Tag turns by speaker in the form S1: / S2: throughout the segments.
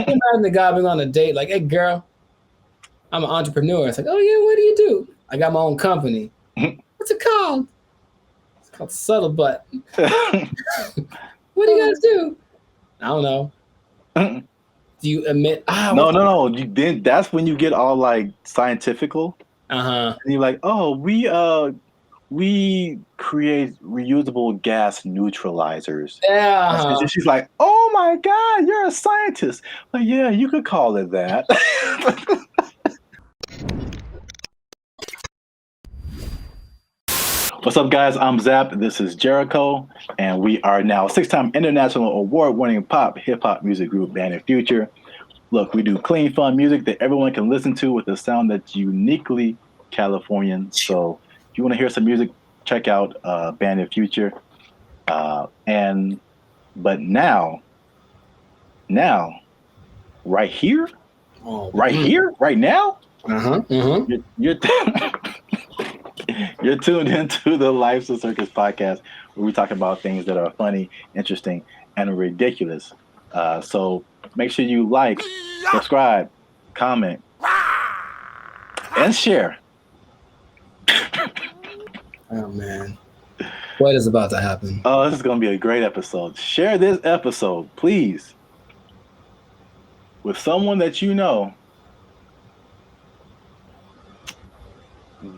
S1: can imagine the guy being on a date like, hey, girl, I'm an entrepreneur. It's like, oh, yeah, what do you do? I got my own company. What's it called? It's called Subtle Butt. What do you guys do? I don't know. Do you admit?
S2: No. Then that's when you get all like scientifical.
S1: And
S2: you're like, oh, we create reusable gas neutralizers.
S1: Yeah.
S2: She's like, oh my God, you're a scientist. Like, yeah, you could call it that. What's up, guys? I'm Zap. This is Jericho, and we are now a 6-time international award-winning pop hip-hop music group, Band and Future. Look, we do clean, fun music that everyone can listen to with a sound that's uniquely Californian. So if you want to hear some music, check out Band and Future. But now, right here, right now, you're tuned into the Life's a Circus podcast, where we talk about things that are funny, interesting, and ridiculous. So make sure you like, subscribe, comment, and share.
S1: Oh, man. What is about to happen?
S2: Oh, this is going to be a great episode. Share this episode, please, with someone that you know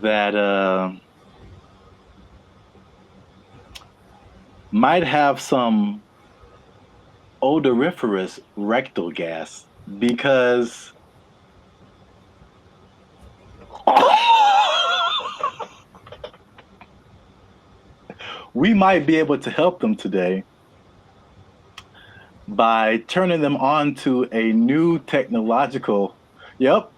S2: that might have some odoriferous rectal gas, because we might be able to help them today by turning them on to a new technological. Yep,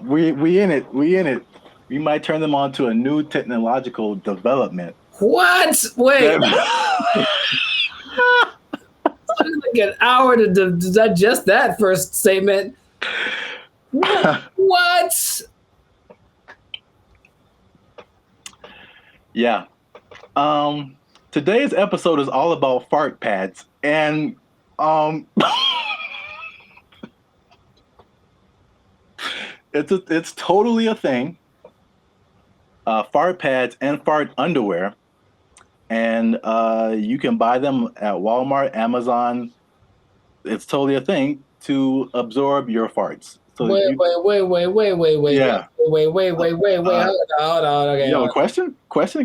S2: we in it. We might turn them on to a new technological development.
S1: What? Wait. Like an hour to digest that first statement. What?
S2: Yeah. Today's episode is all about fart pads, and it's totally a thing. Fart pads and fart underwear, and you can buy them at Walmart, Amazon. It's totally a thing to absorb your farts. So
S1: wait.
S2: Yeah.
S1: Wait. Hold on. Okay.
S2: You have a question?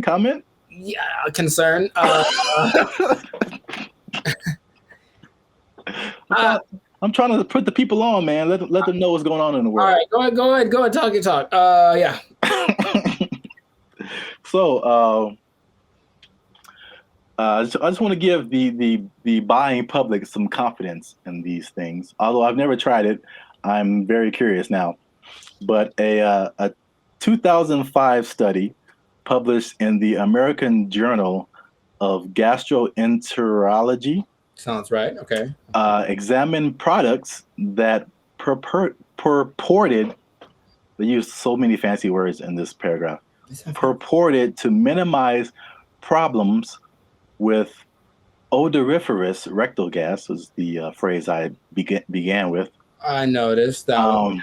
S2: Comment?
S1: Yeah, concern.
S2: I'm trying to put the people on, man. Let them know what's going on in the world.
S1: All right, go ahead, talk your talk. Yeah.
S2: So, I just want to give the buying public some confidence in these things. Although I've never tried it, I'm very curious now. But a 2005 study published in the American Journal of Gastroenterology.
S1: Sounds right. Okay.
S2: Examined products that purported, they use so many fancy words in this paragraph, purported to minimize problems with odoriferous rectal gas, was the phrase I began with.
S1: I noticed that.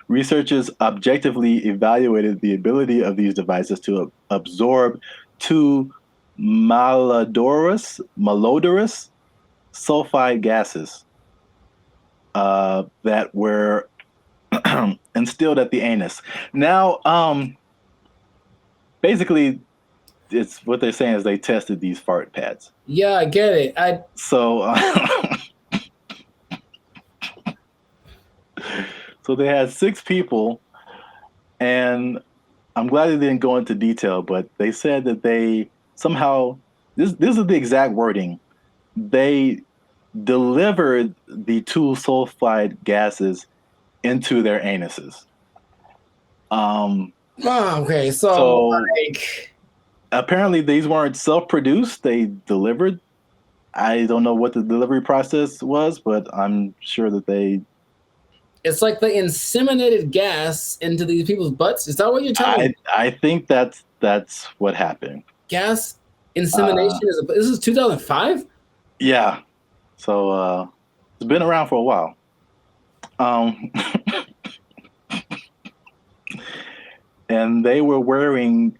S2: Researchers objectively evaluated the ability of these devices to absorb two malodorous sulfide gases that were instilled at the anus. Now, basically, it's what they're saying is they tested these fart pads.
S1: Yeah, I get it.
S2: So they had 6 people, and I'm glad they didn't go into detail, but they said that they somehow, this is the exact wording, they delivered the 2 sulfide gases into their anuses.
S1: Okay, so like,
S2: apparently these weren't self-produced, they delivered. I don't know what the delivery process was, but I'm sure that
S1: it's like they inseminated gas into these people's butts. Is that what you're telling me?
S2: I think that's what happened.
S1: Gas insemination this is 2005?
S2: Yeah. So it's been around for a while. And they were wearing,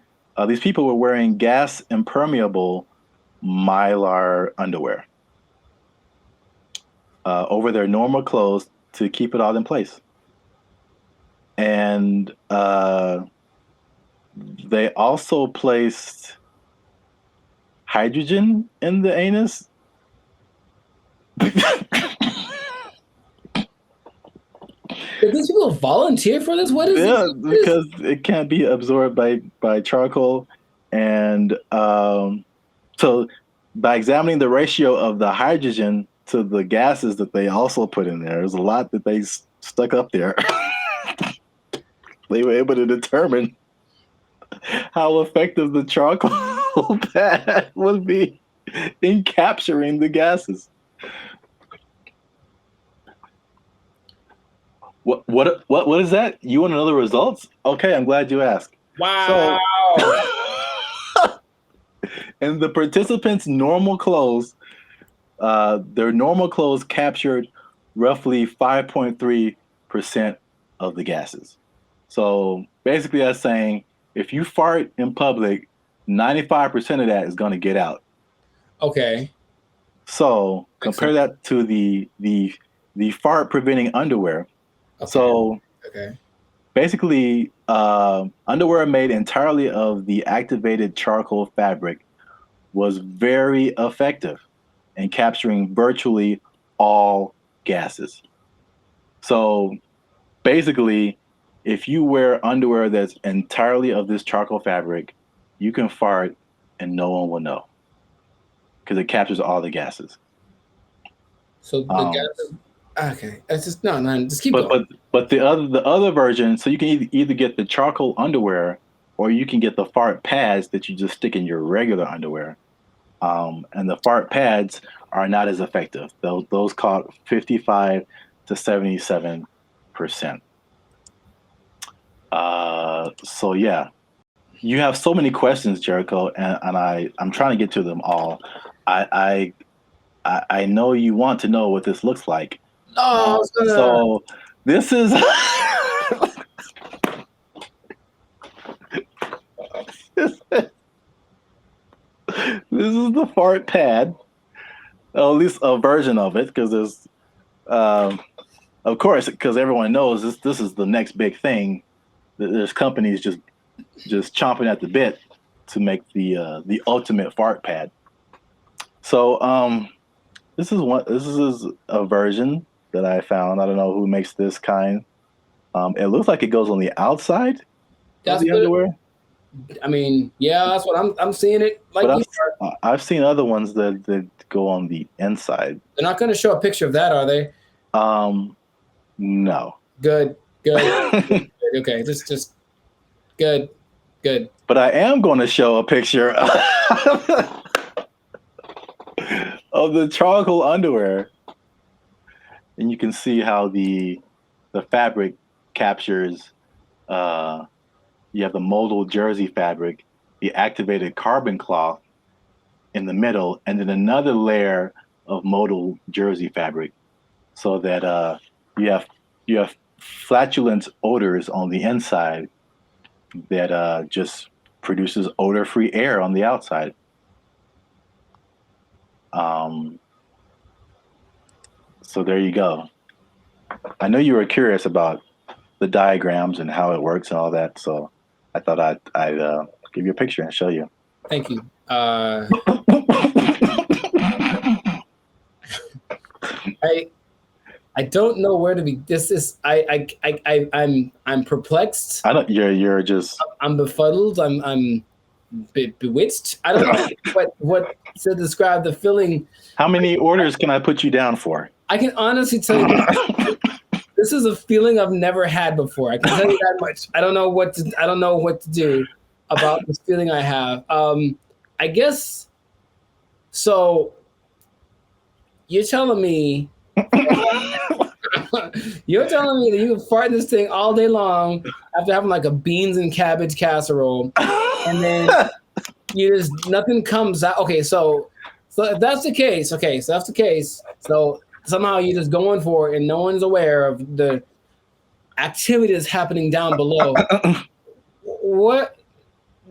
S2: these people were wearing gas impermeable Mylar underwear over their normal clothes to keep it all in place. And they also placed hydrogen in the anus.
S1: Did these people volunteer for this? What is
S2: it? Because it can't be absorbed by charcoal. And so by examining the ratio of the hydrogen to the gases that they also put in there, there's a lot that they stuck up there. They were able to determine how effective the charcoal pad would be in capturing the gases. What is that? You want to know the results? Okay, I'm glad you asked.
S1: Wow.
S2: So, in the participants' normal clothes, their normal clothes captured roughly 5.3% of the gases. So basically that's saying if you fart in public, 95% of that is going to get out.
S1: Okay.
S2: So compare that to the fart preventing underwear. Okay. So basically, underwear made entirely of the activated charcoal fabric was very effective in capturing virtually all gases. So basically, if you wear underwear that's entirely of this charcoal fabric, you can fart and no one will know because it captures all the gases.
S1: So the gases. Okay, that's just just keep going.
S2: But the other version, so you can either get the charcoal underwear or you can get the fart pads that you just stick in your regular underwear. And the fart pads are not as effective. Those caught 55 to 77%. So yeah, you have so many questions, Jericho, and I'm trying to get to them all. I know you want to know what this looks like.
S1: Oh,
S2: so this is this is the fart pad, or at least a version of it, because there's, of course, because everyone knows this is the next big thing. There's companies just chomping at the bit to make the ultimate fart pad. So this is a version that I found. I don't know who makes this kind. It looks like it goes on the outside of the underwear.
S1: I mean, yeah, that's what I'm seeing it like.
S2: But I've seen other ones that go on the inside.
S1: They're not going to show a picture of that, are they?
S2: No.
S1: Good. Good. Okay, just good.
S2: But I am going to show a picture of the charcoal underwear, and you can see how the fabric captures. You have the modal jersey fabric, the activated carbon cloth in the middle, and then another layer of modal jersey fabric, so that you have flatulence odors on the inside that just produces odor-free air on the outside. So there you go. I know you were curious about the diagrams and how it works and all that, so I thought I'd give you a picture and show you.
S1: Thank you. I don't know where to be. This is I'm perplexed.
S2: I don't. You're just.
S1: I'm befuddled. I'm bewitched. I don't know what to describe the feeling.
S2: How many orders can I put you down for?
S1: I can honestly tell you this is a feeling I've never had before. I can tell you that much. I don't know what to do about this feeling I have. I guess so. You're telling me that you can fart in this thing all day long after having like a beans and cabbage casserole, and then nothing comes out. Okay, so So if that's the case, okay, so that's the case. So somehow you're just going for it and no one's aware of the activity that's happening down below. What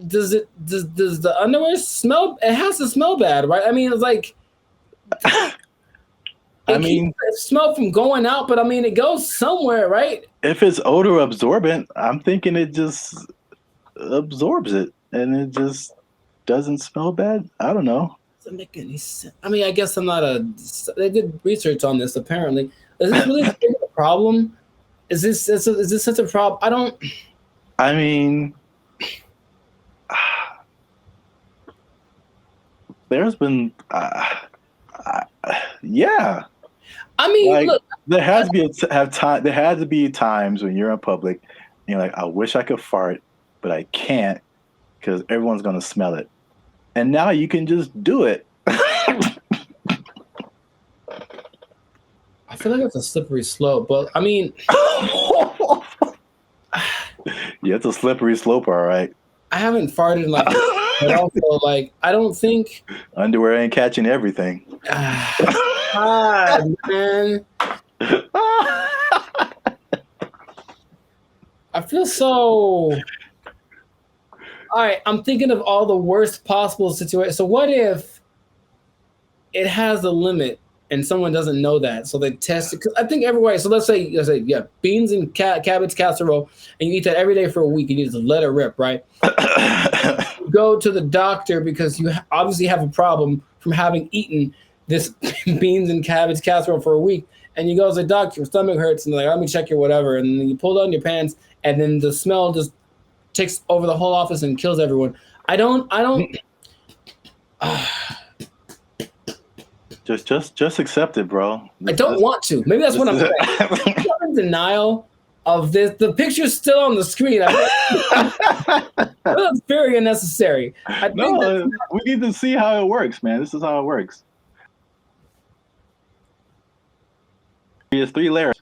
S1: does the underwear smell? It has to smell bad, right? I mean, it's like it keeps the smell from going out, but I mean, it goes somewhere, right?
S2: If it's odor absorbent, I'm thinking it just absorbs it and it just doesn't smell bad. I don't know.
S1: Doesn't make any sense. I mean, I guess I'm not they did research on this apparently. Is this really a problem? Is this such a problem?
S2: I mean, there's been, yeah.
S1: I mean,
S2: like,
S1: look,
S2: there has to be times when you're in public, and you're like, I wish I could fart, but I can't because everyone's gonna smell it. And now you can just do it.
S1: I feel like it's a slippery slope, but I mean,
S2: yeah, it's a slippery slope, all right.
S1: I haven't farted in like, but also like, I don't think
S2: underwear ain't catching everything.
S1: God, man. I feel so. All right, I'm thinking of all the worst possible situations. So what if it has a limit and someone doesn't know that? So they test it. 'Cause I think everywhere. So let's say, yeah, beans and cabbage casserole, and you eat that every day for a week, and you just let it rip, right? You go to the doctor because you obviously have a problem from having eaten this beans and cabbage casserole for a week, and you go to the doctor, your stomach hurts, and they're like, let me check your whatever, and then you pull down your pants, and then the smell just takes over the whole office and kills everyone. I don't.
S2: Just accept it, bro.
S1: I don't want to. Maybe that's what I'm saying. I'm in denial of this. The picture's still on the screen. That's very unnecessary.
S2: We need to see how it works, man. This is how it works. It's 3 layers.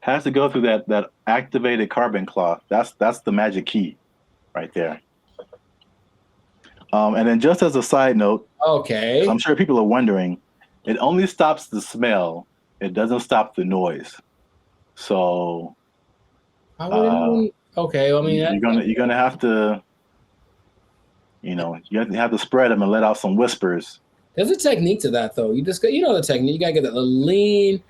S2: Has to go through that activated carbon cloth. That's the magic key right there. And then just as a side note,
S1: okay,
S2: I'm sure people are wondering, it only stops the smell. It doesn't stop the noise. So
S1: okay, I mean,
S2: you're gonna have to, you have to spread them and let out some whispers.
S1: There's a technique to that, though. You know the technique. You gotta get the lean.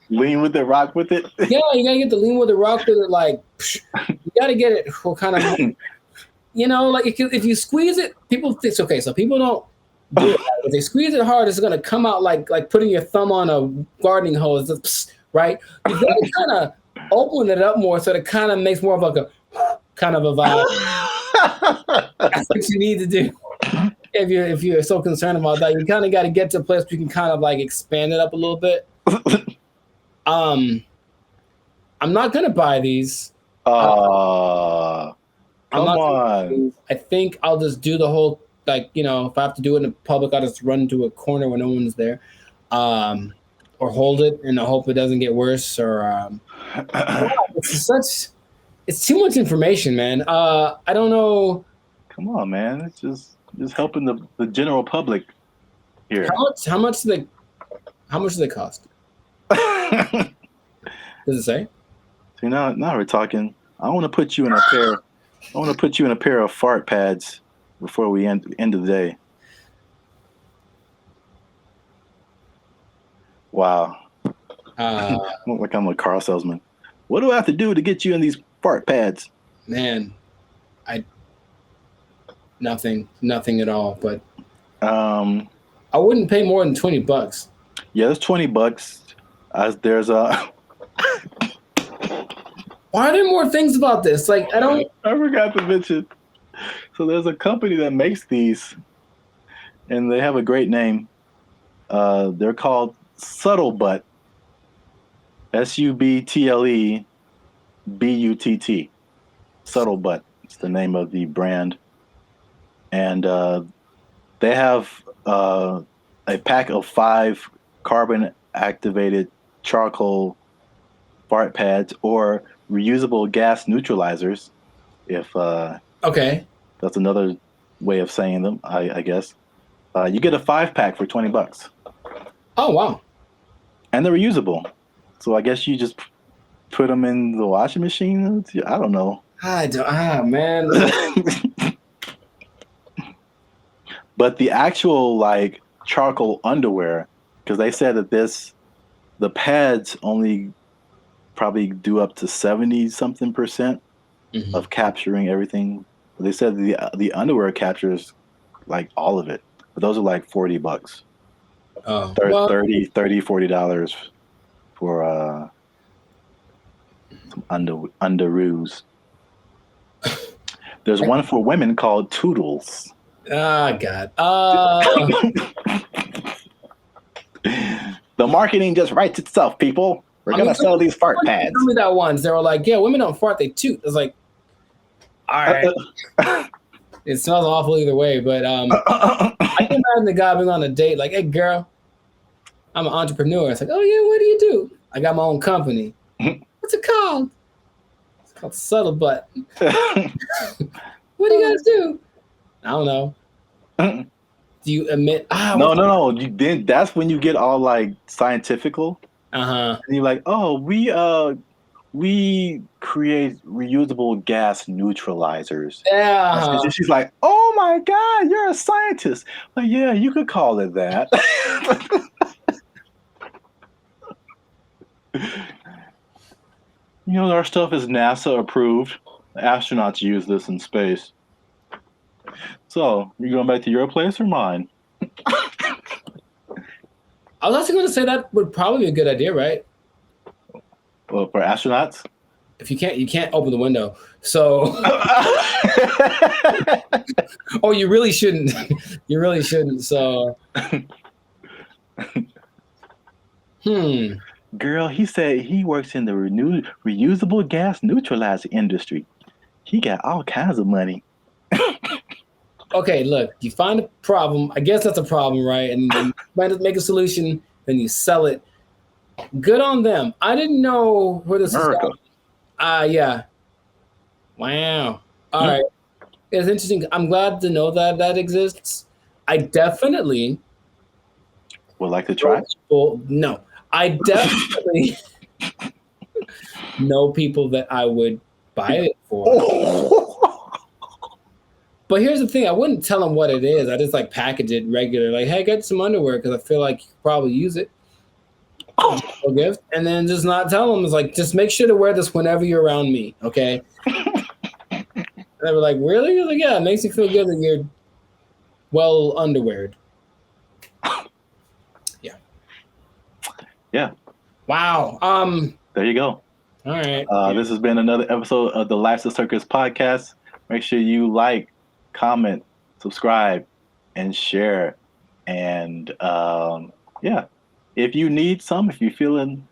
S2: Lean with it, rock with it.
S1: Yeah, you gotta get the lean with it, rock with it. Like you gotta get it kind of. Like if you squeeze it, people think okay. So people don't do it. If they squeeze it hard, it's gonna come out like putting your thumb on a gardening hose, right? You gotta kind of open it up more so it kind of makes more of like a kind of a vibe. That's what you need to do. If you're so concerned about that, you kind of got to get to a place where you can kind of like expand it up a little bit. I'm not gonna buy these.
S2: Come on.
S1: I think I'll just do the whole if I have to do it in public, I'll just run to a corner when no one's there, or hold it and I hope it doesn't get worse. Or it's too much information, man. I don't know.
S2: Come on, man. It's just helping the general public here.
S1: How much do they cost? Does it say?
S2: See, now we're talking. I want to put you in a pair of fart pads before we end the day. Wow. Look like I'm a car salesman. What do I have to do to get you in these fart pads?
S1: Man, nothing at all. But I wouldn't pay more than $20.
S2: Yeah, it's $20. There's a.
S1: Why are there more things about this? Like I
S2: forgot to mention. So there's a company that makes these, and they have a great name. They're called Subtle Butt. SUBTLE BUTT. Subtle Butt. It's the name of the brand. And they have a pack of 5 carbon-activated charcoal fart pads or reusable gas neutralizers. If
S1: okay,
S2: that's another way of saying them, I guess. You get a 5-pack for $20,
S1: Oh wow.
S2: and they're reusable. So I guess you just put them in the washing machine. I don't know.
S1: Man.
S2: But the actual like charcoal underwear, because they said that the pads only probably do up to 70-something% of capturing everything. They said the underwear captures like all of it, but those are like $40.
S1: Oh,
S2: $30, $40 for some underoos. There's one for women called Toodles.
S1: God.
S2: The marketing just writes itself, people. We're gonna sell these fart pads.
S1: Tell me that once. They were like, yeah, women don't fart, they toot. It's like, all right. It smells awful either way, but I can imagine the guy being on a date, like, hey girl, I'm an entrepreneur. It's like, oh yeah, what do you do? I got my own company. What's it called? It's called Subtle Butt. What do you guys do? I don't know. Do you emit?
S2: No. Then that's when you get all like scientifical.
S1: And
S2: you're like, oh, we create reusable gas neutralizers.
S1: Yeah.
S2: She's like, oh my God, you're a scientist. Like, yeah, you could call it that. You know, our stuff is NASA approved. Astronauts use this in space. So, you going back to your place or mine?
S1: I was actually going to say that would probably be a good idea, right?
S2: Well, for astronauts?
S1: If you can't open the window. So, oh, you really shouldn't. You really shouldn't. So,
S2: Girl, he said he works in the reusable gas neutralizer industry. He got all kinds of money.
S1: Okay, look, you find a problem. I guess that's a problem, right? And then you make a solution, then you sell it. Good on them. I didn't know where this is going. Yeah. Wow. All right. It's interesting. I'm glad to know that exists. I definitely
S2: would like to try.
S1: No, I definitely know people that I would buy it for. But here's the thing: I wouldn't tell them what it is. I just like package it regular, like, "Hey, get some underwear because I feel like you could probably use it." A gift, and then just not tell them. It's like, just make sure to wear this whenever you're around me, okay? And they were like, "Really?" I was like, "Yeah, it makes you feel good that you're well underweared." Yeah.
S2: Yeah.
S1: Wow.
S2: There you go.
S1: All right.
S2: This has been another episode of the Life's a Circus podcast. Make sure you like, comment, subscribe, and share. And yeah, if you need some, if you're feeling,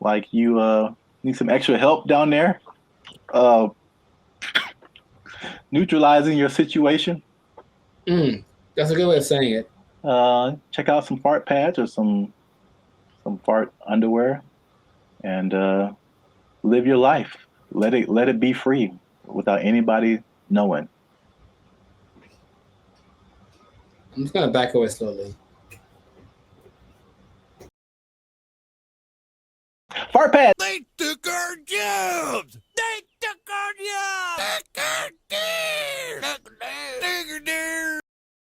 S2: like you need some extra help down there, neutralizing your situation.
S1: That's a good way of saying it.
S2: Check out some fart pads or some fart underwear, and live your life. Let it be free without anybody knowing.
S1: I'm just gonna back away slowly.
S2: Fart pad.
S3: They took our jobs.